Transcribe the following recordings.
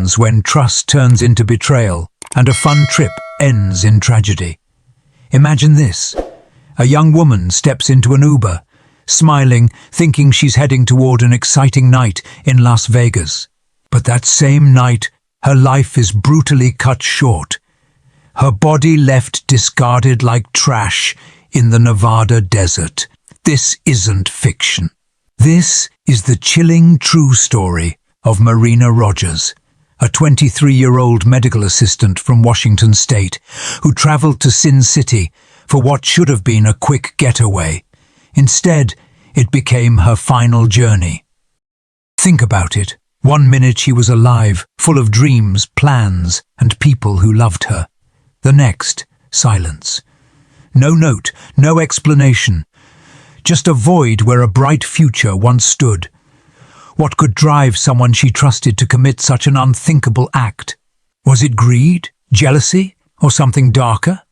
begins when trust turns into betrayal and a fun trip ends in tragedy. Imagine this. A young woman steps into an Uber, smiling, thinking she's heading toward an exciting night in Las Vegas. But that same night, her life is brutally cut short. Her body left discarded like trash in the Nevada desert. This isn't fiction. This is the chilling true story of Marina Rogers, a 23-year-old medical assistant from Washington State who traveled to Sin City for what should have been a quick getaway. Instead, it became her final journey. Think about it. 1 minute she was alive, full of dreams, plans, and people who loved her. The next, silence. No note, no explanation. Just a void where a bright future once stood. What could drive someone she trusted to commit such an unthinkable act? Was it greed, jealousy, or something darker?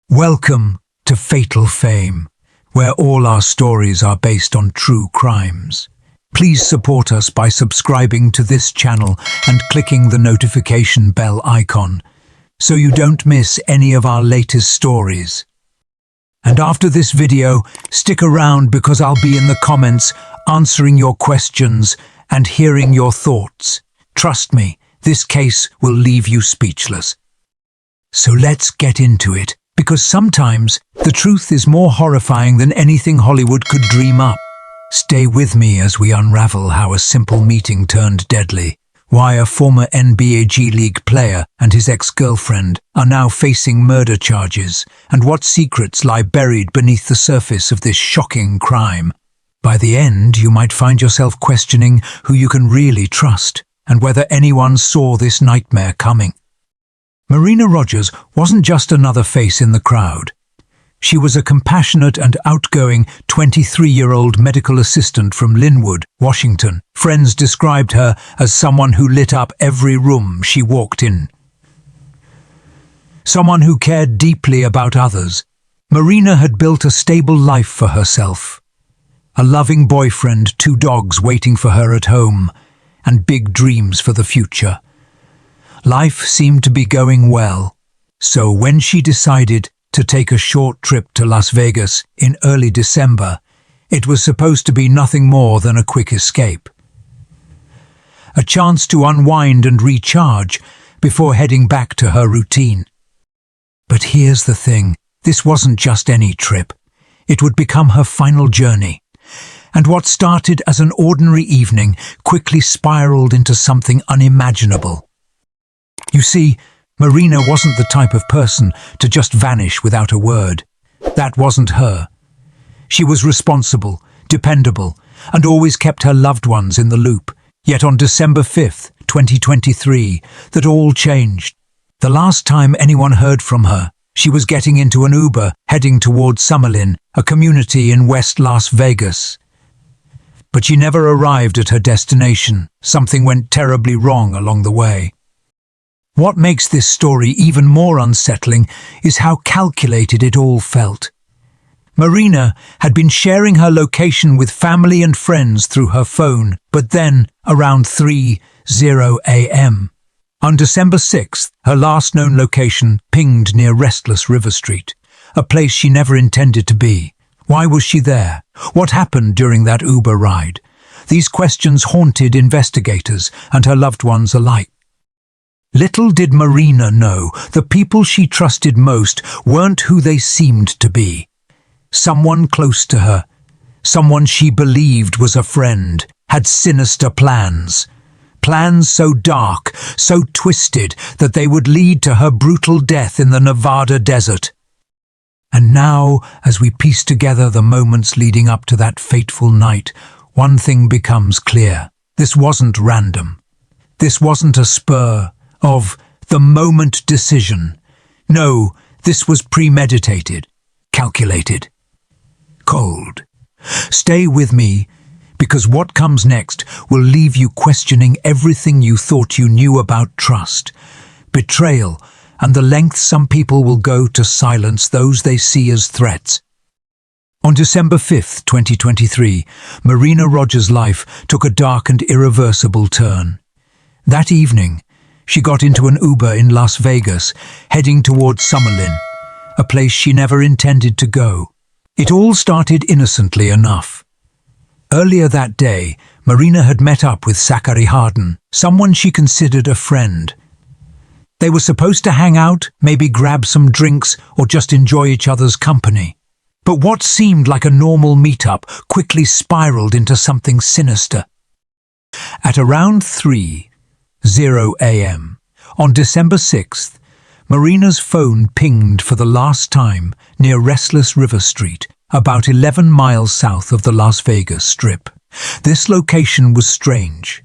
Welcome to Fatal Fame, where all our stories are based on true crimes. Please support us by subscribing to this channel and clicking the notification bell icon, so you don't miss any of our latest stories. And after this video, stick around because I'll be in the comments answering your questions and hearing your thoughts. Trust me, this case will leave you speechless. So let's get into it, because sometimes the truth is more horrifying than anything Hollywood could dream up. Stay with me as we unravel how a simple meeting turned deadly, why a former NBA G League player and his ex-girlfriend are now facing murder charges, and what secrets lie buried beneath the surface of this shocking crime. By the end, you might find yourself questioning who you can really trust, and whether anyone saw this nightmare coming. Marina Rogers wasn't just another face in the crowd. She was a compassionate and outgoing 23-year-old medical assistant from Linwood, Washington. Friends described her as someone who lit up every room she walked in. Someone who cared deeply about others. Marina had built a stable life for herself. A loving boyfriend, 2 dogs waiting for her at home, and big dreams for the future. Life seemed to be going well, so when she decided to take a short trip to Las Vegas in early December, it was supposed to be nothing more than a quick escape. A chance to unwind and recharge before heading back to her routine. But here's the thing, this wasn't just any trip. It would become her final journey. And what started as an ordinary evening quickly spiraled into something unimaginable. You see, Marina wasn't the type of person to just vanish without a word. That wasn't her. She was responsible, dependable, and always kept her loved ones in the loop. Yet on December 5th, 2023, that all changed. The last time anyone heard from her, she was getting into an Uber heading towards Summerlin, a community in West Las Vegas. But she never arrived at her destination. Something went terribly wrong along the way. What makes this story even more unsettling is how calculated it all felt. Marina had been sharing her location with family and friends through her phone, but then, around 3:00 a.m., on December 6th, her last known location pinged near Restless River Street, a place she never intended to be. Why was she there? What happened during that Uber ride? These questions haunted investigators and her loved ones alike. Little did Marina know, the people she trusted most weren't who they seemed to be. Someone close to her, someone she believed was a friend, had sinister plans. Plans so dark, so twisted, that they would lead to her brutal death in the Nevada desert. And now, as we piece together the moments leading up to that fateful night, one thing becomes clear. This wasn't random. This wasn't a spur of the moment decision. No, this was premeditated, calculated, cold. Stay with me, because what comes next will leave you questioning everything you thought you knew about trust, betrayal, and the lengths some people will go to silence those they see as threats. On December 5th, 2023, Marina Rogers' life took a dark and irreversible turn. That evening, she got into an Uber in Las Vegas, heading towards Summerlin, a place she never intended to go. It all started innocently enough. Earlier that day, Marina had met up with Zachary Harden, someone she considered a friend. They were supposed to hang out, maybe grab some drinks, or just enjoy each other's company. But what seemed like a normal meetup quickly spiraled into something sinister. At around 3:00 a.m. on December 6th, Marina's phone pinged for the last time near Restless River Street, about 11 miles south of the Las Vegas Strip. This location was strange.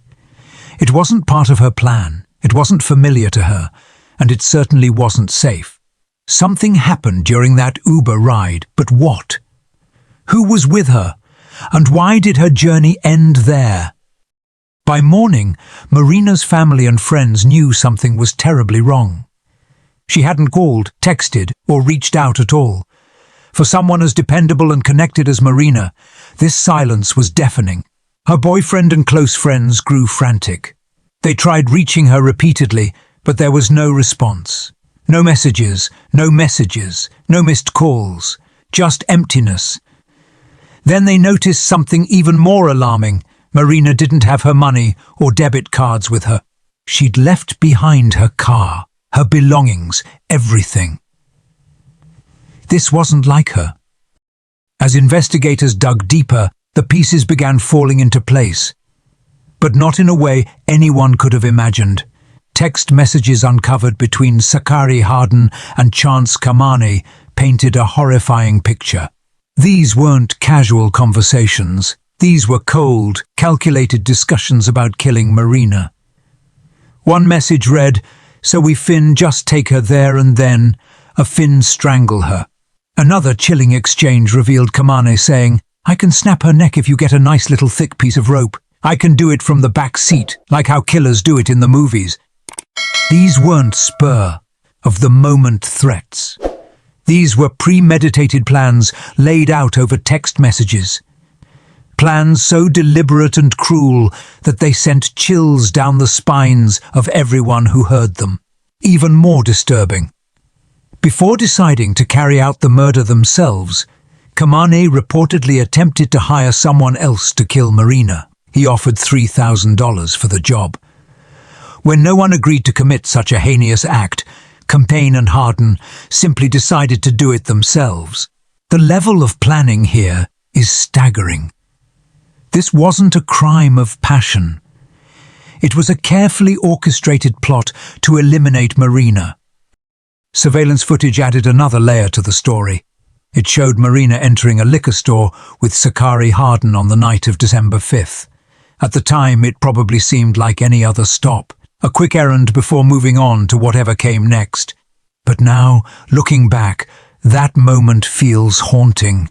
It wasn't part of her plan, it wasn't familiar to her, and it certainly wasn't safe. Something happened during that Uber ride, but what? Who was with her, and why did her journey end there? By morning, Marina's family and friends knew something was terribly wrong. She hadn't called, texted, or reached out at all. For someone as dependable and connected as Marina, this silence was deafening. Her boyfriend and close friends grew frantic. They tried reaching her repeatedly, but there was no response. No messages, no missed calls, just emptiness. Then they noticed something even more alarming. Marina didn't have her money or debit cards with her. She'd left behind her car, her belongings, everything. This wasn't like her. As investigators dug deeper, the pieces began falling into place. But not in a way anyone could have imagined. Text messages uncovered between Zachary Harden and Chance Kamane painted a horrifying picture. These weren't casual conversations. These were cold, calculated discussions about killing Marina. One message read, "So we fin just take her there and then, a fin strangle her." Another chilling exchange revealed Kamane saying, "I can snap her neck if you get a nice little thick piece of rope. I can do it from the back seat, like how killers do it in the movies." These weren't spur-of-the-moment threats. These were premeditated plans laid out over text messages. Plans so deliberate and cruel that they sent chills down the spines of everyone who heard them. Even more disturbing. Before deciding to carry out the murder themselves, Kamane reportedly attempted to hire someone else to kill Marina. He offered $3,000 for the job. When no one agreed to commit such a heinous act, Kamane and Harden simply decided to do it themselves. The level of planning here is staggering. This wasn't a crime of passion. It was a carefully orchestrated plot to eliminate Marina. Surveillance footage added another layer to the story. It showed Marina entering a liquor store with Zachary Harden on the night of December 5th. At the time, it probably seemed like any other stop, a quick errand before moving on to whatever came next. But now, looking back, that moment feels haunting.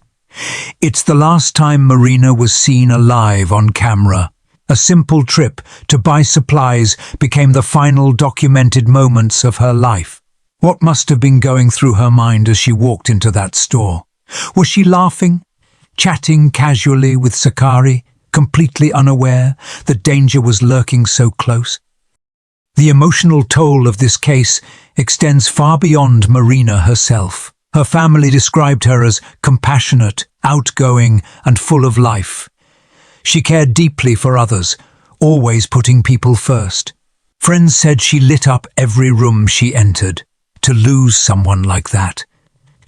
It's the last time Marina was seen alive on camera. A simple trip to buy supplies became the final documented moments of her life. What must have been going through her mind as she walked into that store? Was she laughing, chatting casually with Zachary, completely unaware that danger was lurking so close? The emotional toll of this case extends far beyond Marina herself. Her family described her as compassionate, outgoing, and full of life. She cared deeply for others, always putting people first. Friends said she lit up every room she entered. To lose someone like that,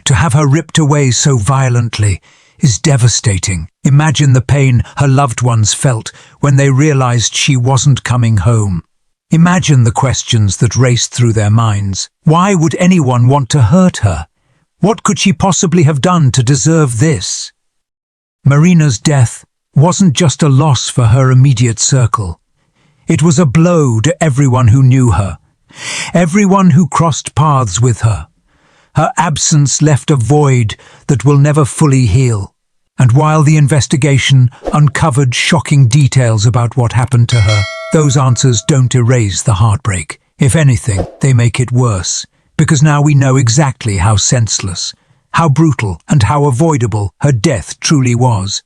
to have her ripped away so violently, is devastating. Imagine the pain her loved ones felt when they realized she wasn't coming home. Imagine the questions that raced through their minds. Why would anyone want to hurt her? What could she possibly have done to deserve this? Marina's death wasn't just a loss for her immediate circle. It was a blow to everyone who knew her. Everyone who crossed paths with her. Her absence left a void that will never fully heal. And while the investigation uncovered shocking details about what happened to her, those answers don't erase the heartbreak. If anything, they make it worse, because now we know exactly how senseless, how brutal, and how avoidable her death truly was.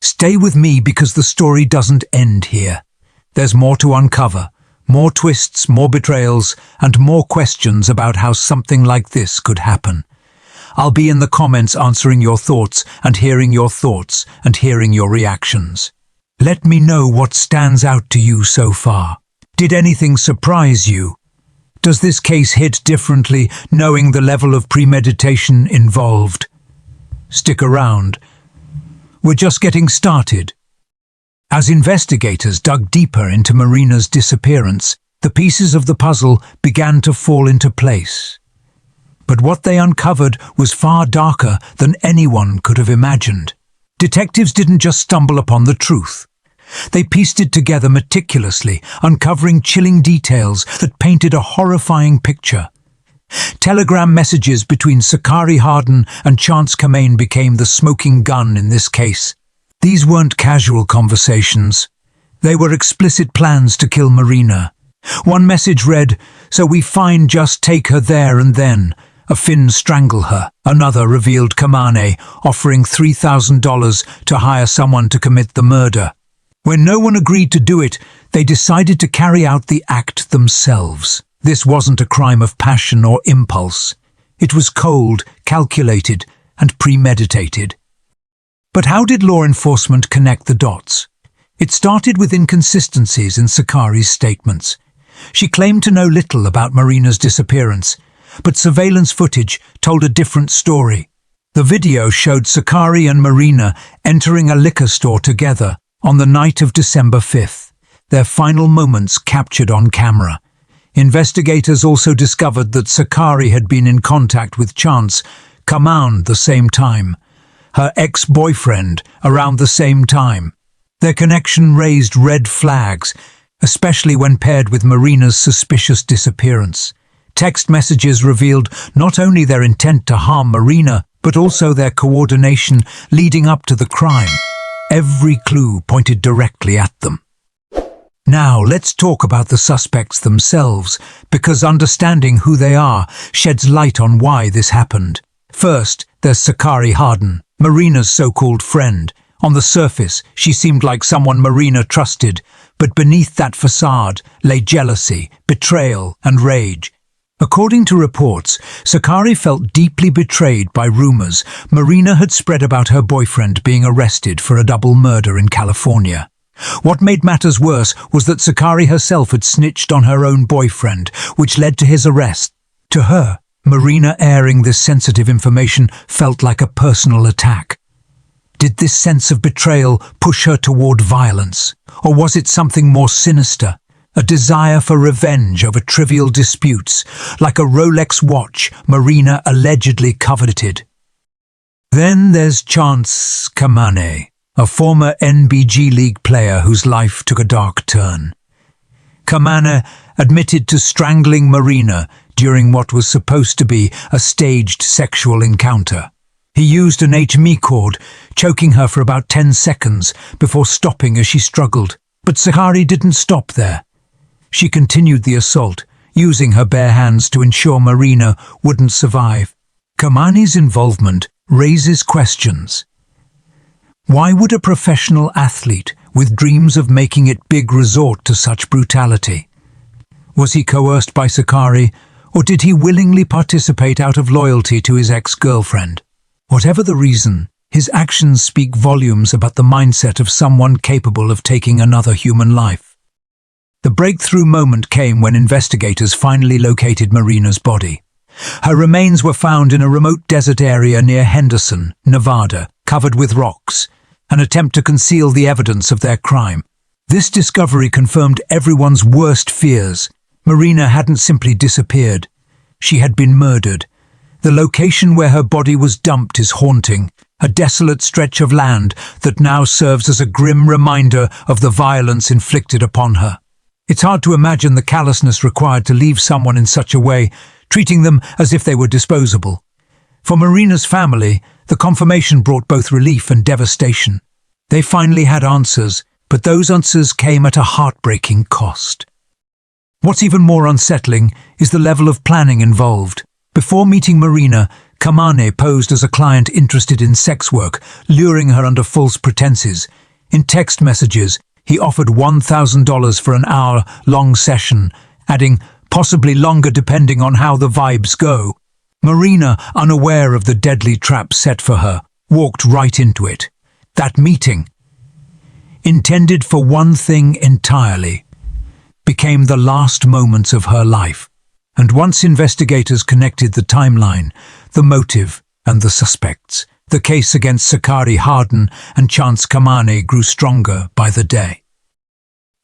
Stay with me because the story doesn't end here. There's more to uncover, More twists, more betrayals, and more questions about how something like this could happen. I'll be in the comments answering your thoughts and hearing your thoughts and hearing your reactions. Let me know what stands out to you so far. Did anything surprise you? Does this case hit differently, knowing the level of premeditation involved? Stick around. We're just getting started. As investigators dug deeper into Marina's disappearance, the pieces of the puzzle began to fall into place. But what they uncovered was far darker than anyone could have imagined. Detectives didn't just stumble upon the truth. They pieced it together meticulously, uncovering chilling details that painted a horrifying picture. Telegram messages between Sakari Hardin and Chance Kamain became the smoking gun in this case. These weren't casual conversations. They were explicit plans to kill Marina. One message read, "So we fine just take her there and then. A Finn strangle her." Another revealed Kamane offering $3,000 to hire someone to commit the murder. When no one agreed to do it, they decided to carry out the act themselves. This wasn't a crime of passion or impulse. It was cold, calculated, and premeditated. But how did law enforcement connect the dots? It started with inconsistencies in Sakari's statements. She claimed to know little about Marina's disappearance, but surveillance footage told a different story. The video showed Sakari and Marina entering a liquor store together on the night of December 5th, their final moments captured on camera. Investigators also discovered that Sakari had been in contact with Chance Kamain the same time, her ex-boyfriend around the same time. Their connection raised red flags, especially when paired with Marina's suspicious disappearance. Text messages revealed not only their intent to harm Marina, but also their coordination leading up to the crime. Every clue pointed directly at them. Now, let's talk about the suspects themselves, because understanding who they are sheds light on why this happened. First, there's Sakari Hardin, Marina's so-called friend. On the surface, she seemed like someone Marina trusted, but beneath that facade lay jealousy, betrayal, and rage. According to reports, Sakari felt deeply betrayed by rumors Marina had spread about her boyfriend being arrested for a double murder in California. What made matters worse was that Sakari herself had snitched on her own boyfriend, which led to his arrest. To her, Marina airing this sensitive information felt like a personal attack. Did this sense of betrayal push her toward violence? Or was it something more sinister? A desire for revenge over trivial disputes, like a Rolex watch Marina allegedly coveted. Then there's Chance Kamain, a former NBG League player whose life took a dark turn. Kamain admitted to strangling Marina during what was supposed to be a staged sexual encounter. He used an HME cord, choking her for about 10 seconds before stopping as she struggled. But Sakari didn't stop there. She continued the assault, using her bare hands to ensure Marina wouldn't survive. Kamain's involvement raises questions. Why would a professional athlete with dreams of making it big resort to such brutality? Was he coerced by Sakari, or did he willingly participate out of loyalty to his ex-girlfriend? Whatever the reason, his actions speak volumes about the mindset of someone capable of taking another human life. The breakthrough moment came when investigators finally located Marina's body. Her remains were found in a remote desert area near Henderson, Nevada, covered with rocks, an attempt to conceal the evidence of their crime. This discovery confirmed everyone's worst fears. Marina hadn't simply disappeared. She had been murdered. The location where her body was dumped is haunting, a desolate stretch of land that now serves as a grim reminder of the violence inflicted upon her. It's hard to imagine the callousness required to leave someone in such a way, treating them as if they were disposable. For Marina's family, the confirmation brought both relief and devastation. They finally had answers, but those answers came at a heartbreaking cost. What's even more unsettling is the level of planning involved. Before meeting Marina, Kamain posed as a client interested in sex work, luring her under false pretenses. In text messages, He offered $1,000 for an hour-long session, adding, possibly longer depending on how the vibes go. Marina, unaware of the deadly trap set for her, walked right into it. That meeting, intended for one thing entirely, became the last moments of her life. And once investigators connected the timeline, the motive, and the suspects, the case against Sakari Hardin and Chance Kamane grew stronger by the day.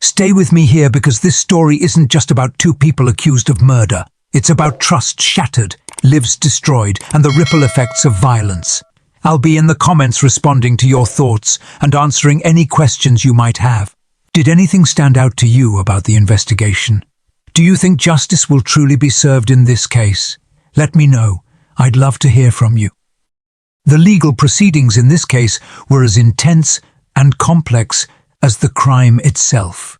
Stay with me here because this story isn't just about two people accused of murder. It's about trust shattered, lives destroyed, and the ripple effects of violence. I'll be in the comments responding to your thoughts and answering any questions you might have. Did anything stand out to you about the investigation? Do you think justice will truly be served in this case? Let me know. I'd love to hear from you. The legal proceedings in this case were as intense and complex as the crime itself.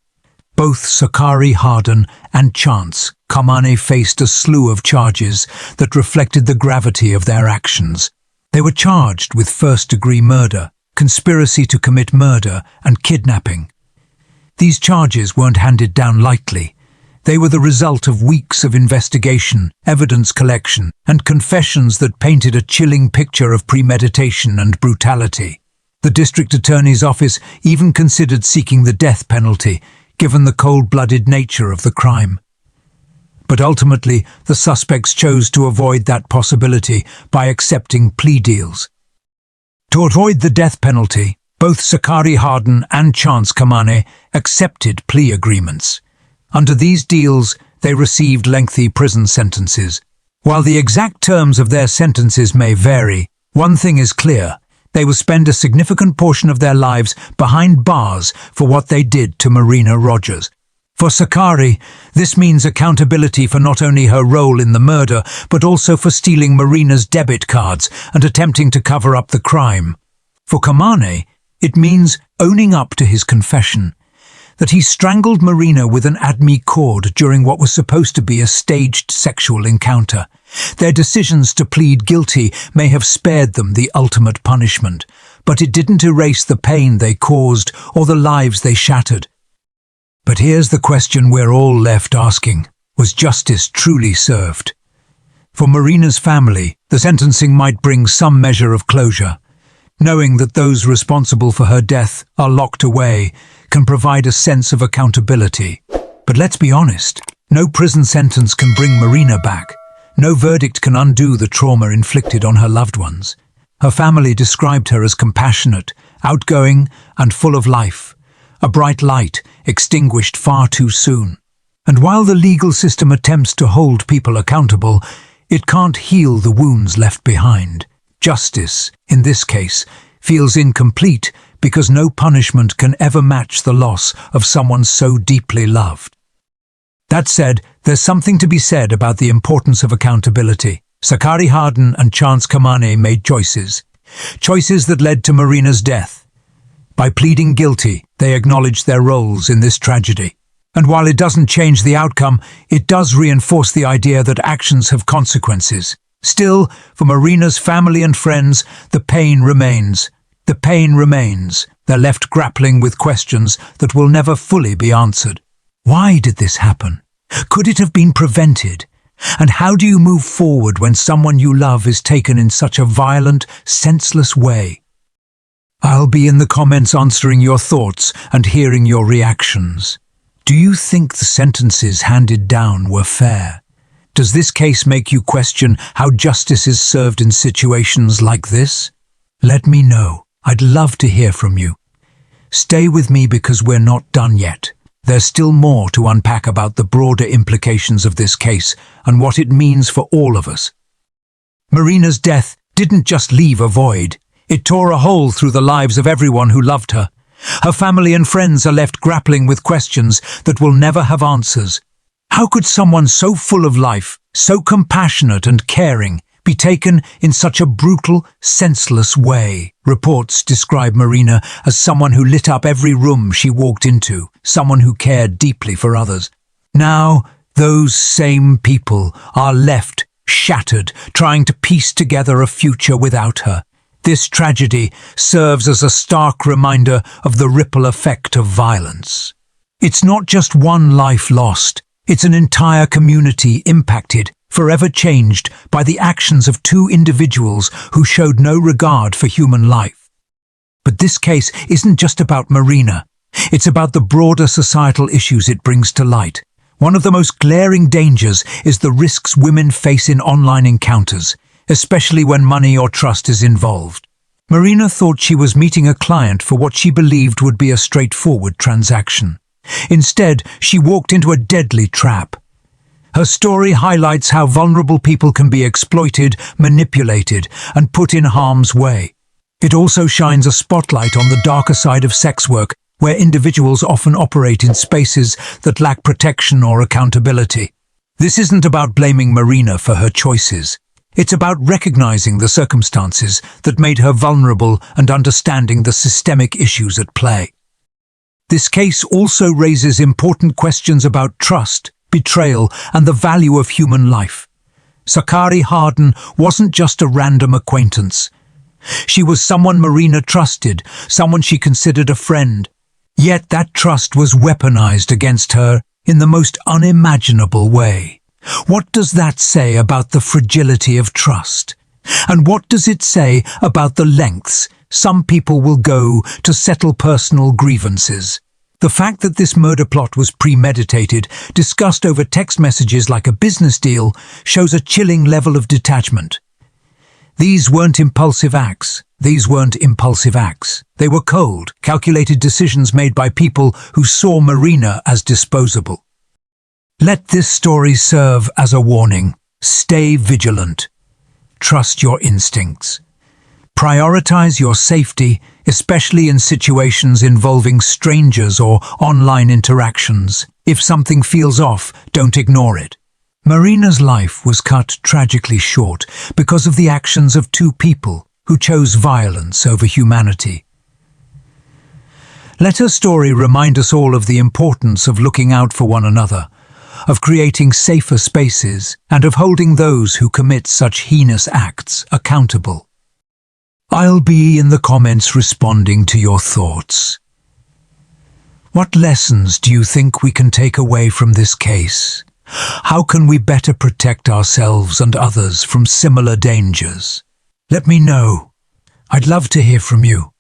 Both Sakari Hardin and Chance Kamane faced a slew of charges that reflected the gravity of their actions. They were charged with first-degree murder, conspiracy to commit murder, and kidnapping. These charges weren't handed down lightly. They were the result of weeks of investigation, evidence collection, and confessions that painted a chilling picture of premeditation and brutality. The district attorney's office even considered seeking the death penalty, given the cold-blooded nature of the crime. But ultimately, the suspects chose to avoid that possibility by accepting plea deals. To avoid the death penalty, both Sakari Hardin and Chance Kamane accepted plea agreements. Under these deals, they received lengthy prison sentences. While the exact terms of their sentences may vary, one thing is clear: they will spend a significant portion of their lives behind bars for what they did to Marina Rogers. For Sakari, this means accountability for not only her role in the murder, but also for stealing Marina's debit cards and attempting to cover up the crime. For Kamane, it means owning up to his confession, that he strangled Marina with an ADMI cord during what was supposed to be a staged sexual encounter. Their decisions to plead guilty may have spared them the ultimate punishment, but it didn't erase the pain they caused or the lives they shattered. But here's the question we're all left asking: was justice truly served? For Marina's family, the sentencing might bring some measure of closure. Knowing that those responsible for her death are locked away can provide a sense of accountability. But let's be honest, no prison sentence can bring Marina back. No verdict can undo the trauma inflicted on her loved ones. Her family described her as compassionate, outgoing, and full of life. A bright light extinguished far too soon. And while the legal system attempts to hold people accountable, it can't heal the wounds left behind. Justice, in this case, feels incomplete because no punishment can ever match the loss of someone so deeply loved. That said, there's something to be said about the importance of accountability. Sakari Hardin and Chance Kamane made choices that led to Marina's death. By pleading guilty, they acknowledged their roles in this tragedy. And while it doesn't change the outcome, it does reinforce the idea that actions have consequences. Still, for Marina's family and friends, the pain remains. The pain remains. They're left grappling with questions that will never fully be answered. Why did this happen? Could it have been prevented? And how do you move forward when someone you love is taken in such a violent, senseless way? I'll be in the comments answering your thoughts and hearing your reactions. Do you think the sentences handed down were fair? Does this case make you question how justice is served in situations like this? Let me know. I'd love to hear from you. Stay with me because we're not done yet. There's still more to unpack about the broader implications of this case and what it means for all of us. Marina's death didn't just leave a void. It tore a hole through the lives of everyone who loved her. Her family and friends are left grappling with questions that will never have answers. How could someone so full of life, so compassionate and caring, be taken in such a brutal, senseless way? Reports describe Marina as someone who lit up every room she walked into, someone who cared deeply for others. Now, those same people are left shattered, trying to piece together a future without her. This tragedy serves as a stark reminder of the ripple effect of violence. It's not just one life lost, it's an entire community impacted, forever changed by the actions of two individuals who showed no regard for human life. But this case isn't just about Marina. It's about the broader societal issues it brings to light. One of the most glaring dangers is the risks women face in online encounters, especially when money or trust is involved. Marina thought she was meeting a client for what she believed would be a straightforward transaction. Instead, she walked into a deadly trap. Her story highlights how vulnerable people can be exploited, manipulated, and put in harm's way. It also shines a spotlight on the darker side of sex work, where individuals often operate in spaces that lack protection or accountability. This isn't about blaming Marina for her choices. It's about recognizing the circumstances that made her vulnerable and understanding the systemic issues at play. This case also raises important questions about trust, betrayal, and the value of human life. Sakari Harden wasn't just a random acquaintance. She was someone Marina trusted, someone she considered a friend. Yet that trust was weaponized against her in the most unimaginable way. What does that say about the fragility of trust? And what does it say about the lengths some people will go to settle personal grievances? The fact that this murder plot was premeditated, discussed over text messages like a business deal, shows a chilling level of detachment. These weren't impulsive acts. They were cold, calculated decisions made by people who saw Marina as disposable. Let this story serve as a warning. Stay vigilant. Trust your instincts. Prioritize your safety, especially in situations involving strangers or online interactions. If something feels off, don't ignore it. Marina's life was cut tragically short because of the actions of two people who chose violence over humanity. Let her story remind us all of the importance of looking out for one another, of creating safer spaces, and of holding those who commit such heinous acts accountable. I'll be in the comments responding to your thoughts. What lessons do you think we can take away from this case? How can we better protect ourselves and others from similar dangers? Let me know. I'd love to hear from you.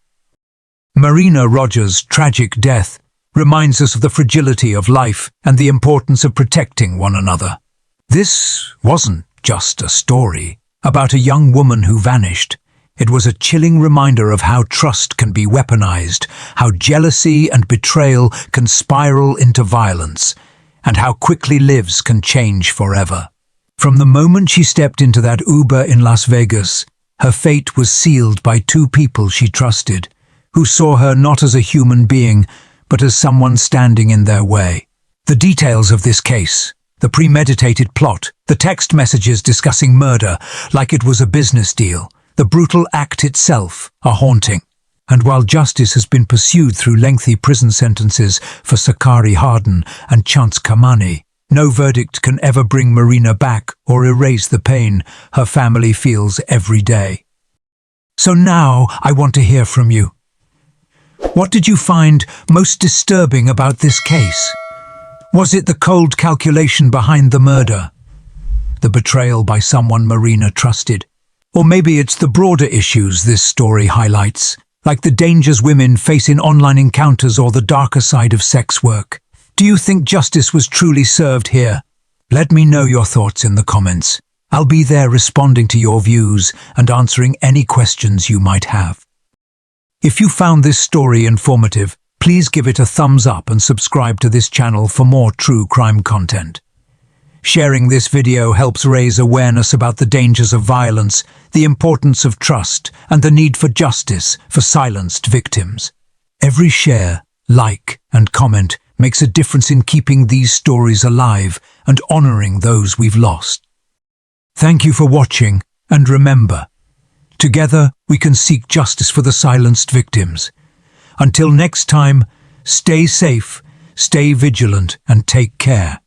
Marina Rogers' tragic death reminds us of the fragility of life and the importance of protecting one another. This wasn't just a story about a young woman who vanished. It was a chilling reminder of how trust can be weaponized, how jealousy and betrayal can spiral into violence, and how quickly lives can change forever. From the moment she stepped into that Uber in Las Vegas, her fate was sealed by two people she trusted, who saw her not as a human being, but as someone standing in their way. The details of this case, the premeditated plot, the text messages discussing murder like it was a business deal, the brutal act itself, are haunting. And while justice has been pursued through lengthy prison sentences for Sakari Harden and Chance Kamani, no verdict can ever bring Marina back or erase the pain her family feels every day. So now I want to hear from you. What did you find most disturbing about this case? Was it the cold calculation behind the murder? The betrayal by someone Marina trusted? Or maybe it's the broader issues this story highlights, like the dangers women face in online encounters or the darker side of sex work. Do you think justice was truly served here? Let me know your thoughts in the comments. I'll be there responding to your views and answering any questions you might have. If you found this story informative, please give it a thumbs up and subscribe to this channel for more true crime content. Sharing this video helps raise awareness about the dangers of violence, the importance of trust, and the need for justice for silenced victims. Every share, like, and comment makes a difference in keeping these stories alive and honoring those we've lost. Thank you for watching, and remember, together we can seek justice for the silenced victims. Until next time, stay safe, stay vigilant, and take care.